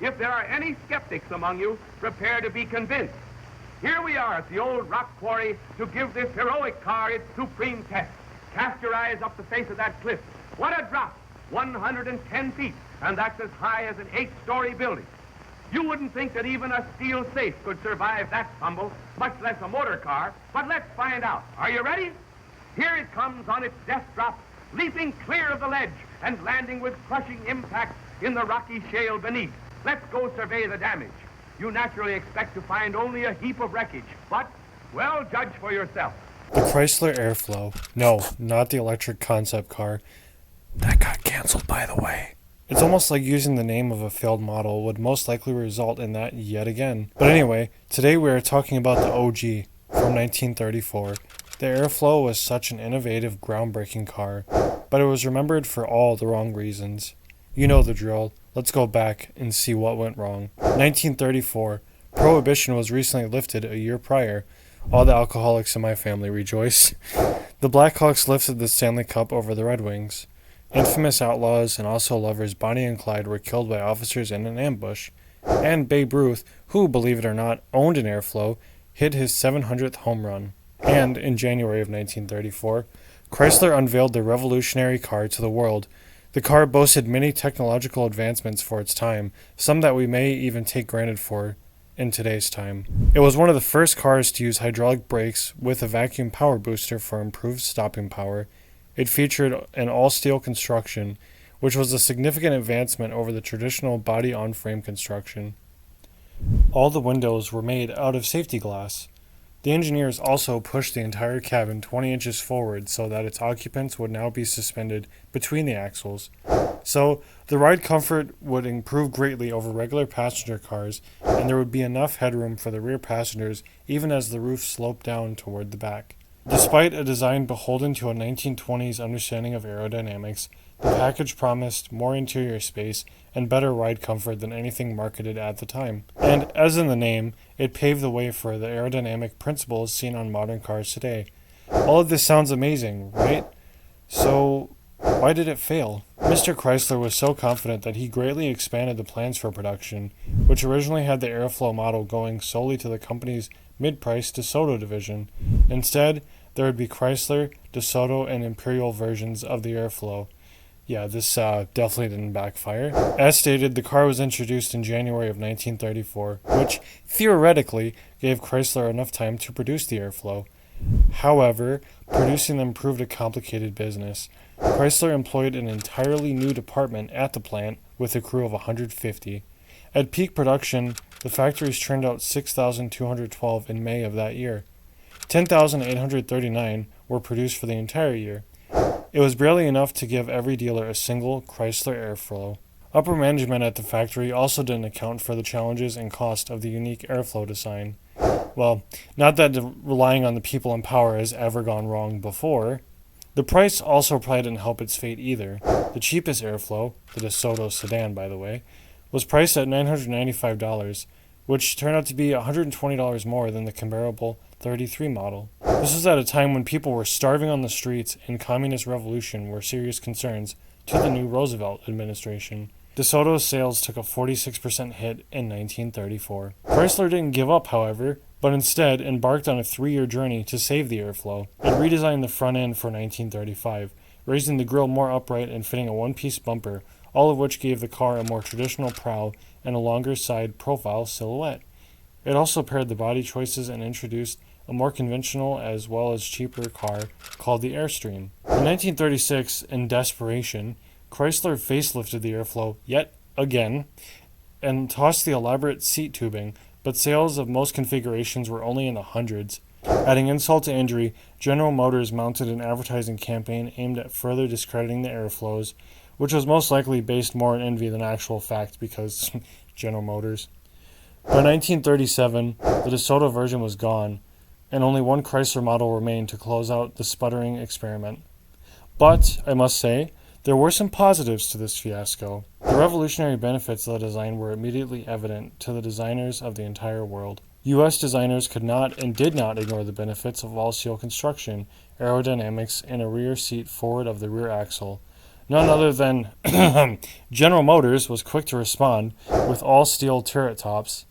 If there are any skeptics among you, prepare to be convinced. Here we are at the old rock quarry to give this heroic car its supreme test. Cast your eyes up the face of that cliff. What a drop! 110 feet, and that's as high as an 8-story building. You wouldn't think that even a steel safe could survive that tumble, much less a motor car, but let's find out. Are you ready? Here it comes on its death drop, leaping clear of the ledge and landing with crushing impact in the rocky shale beneath. Let's go survey the damage. You naturally expect to find only a heap of wreckage, but, well, judge for yourself. The Chrysler Airflow. No, not the electric concept car. That got canceled, by the way. It's almost like using the name of a failed model would most likely result in that yet again. But anyway, today we are talking about the OG from 1934. The Airflow was such an innovative, groundbreaking car, but it was remembered for all the wrong reasons. You know the drill. Let's go back and see what went wrong. 1934. Prohibition was recently lifted a year prior. All the alcoholics in my family rejoice. The Blackhawks lifted the Stanley Cup over the Red Wings. Infamous outlaws and also lovers Bonnie and Clyde were killed by officers in an ambush. And Babe Ruth, who, believe it or not, owned an Airflow, hit his 700th home run. And in January of 1934, Chrysler unveiled the revolutionary car to the world. The car boasted many technological advancements for its time, some that we may even take granted for in today's time. It was one of the first cars to use hydraulic brakes with a vacuum power booster for improved stopping power. It featured an all-steel construction, which was a significant advancement over the traditional body-on-frame construction. All the windows were made out of safety glass. The engineers also pushed the entire cabin 20 inches forward so that its occupants would now be suspended between the axles. So, the ride comfort would improve greatly over regular passenger cars, and there would be enough headroom for the rear passengers even as the roof sloped down toward the back. Despite a design beholden to a 1920s understanding of aerodynamics, the package promised more interior space and better ride comfort than anything marketed at the time. And, as in the name, it paved the way for the aerodynamic principles seen on modern cars today. All of this sounds amazing, right? So, why did it fail? Mr. Chrysler was so confident that he greatly expanded the plans for production, which originally had the Airflow model going solely to the company's mid-priced DeSoto division. Instead, there would be Chrysler, DeSoto, and Imperial versions of the Airflow. Yeah, this definitely didn't backfire. As stated, the car was introduced in January of 1934, which theoretically gave Chrysler enough time to produce the Airflow. However, producing them proved a complicated business. Chrysler employed an entirely new department at the plant with a crew of 150. At peak production, the factories churned out 6,212 in May of that year. 10,839 were produced for the entire year. It was barely enough to give every dealer a single Chrysler Airflow. Upper management at the factory also didn't account for the challenges and cost of the unique Airflow design. Well, not that relying on the people in power has ever gone wrong before. The price also probably didn't help its fate either. The cheapest Airflow, the DeSoto sedan by the way, was priced at $995, which turned out to be $120 more than the comparable 33 model. This was at a time when people were starving on the streets and communist revolution were serious concerns to the new Roosevelt administration. DeSoto's sales took a 46% hit in 1934. Chrysler didn't give up, however, but instead embarked on a 3-year journey to save the Airflow. It redesigned the front end for 1935, raising the grille more upright and fitting a one-piece bumper, all of which gave the car a more traditional prow and a longer side profile silhouette. It also paired the body choices and introduced a more conventional as well as cheaper car called the Airstream. In 1936, in desperation, Chrysler facelifted the Airflow yet again and tossed the elaborate seat tubing, but sales of most configurations were only in the hundreds. Adding insult to injury, General Motors mounted an advertising campaign aimed at further discrediting the Airflows, which was most likely based more on envy than actual fact because General Motors. By 1937, the DeSoto version was gone, and only one Chrysler model remained to close out the sputtering experiment. But, I must say, there were some positives to this fiasco. The revolutionary benefits of the design were immediately evident to the designers of the entire world. U.S. designers could not and did not ignore the benefits of all-steel construction, aerodynamics, and a rear seat forward of the rear axle. None other than General Motors was quick to respond with all-steel turret tops.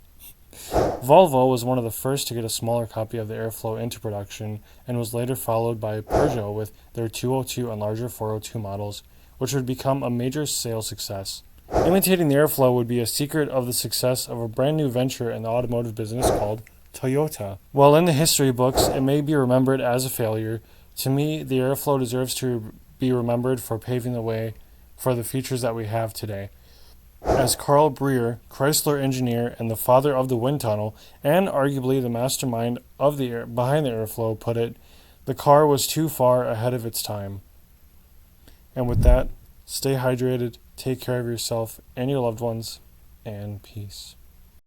Volvo was one of the first to get a smaller copy of the Airflow into production and was later followed by Peugeot with their 202 and larger 402 models, which would become a major sales success. Imitating the Airflow would be a secret of the success of a brand new venture in the automotive business called Toyota. While in the history books it may be remembered as a failure, to me the Airflow deserves to be remembered for paving the way for the features that we have today. As Carl Breer, Chrysler engineer and the father of the wind tunnel, and arguably the mastermind of behind the Airflow, put it, the car was too far ahead of its time. And with that, stay hydrated, take care of yourself and your loved ones, and peace.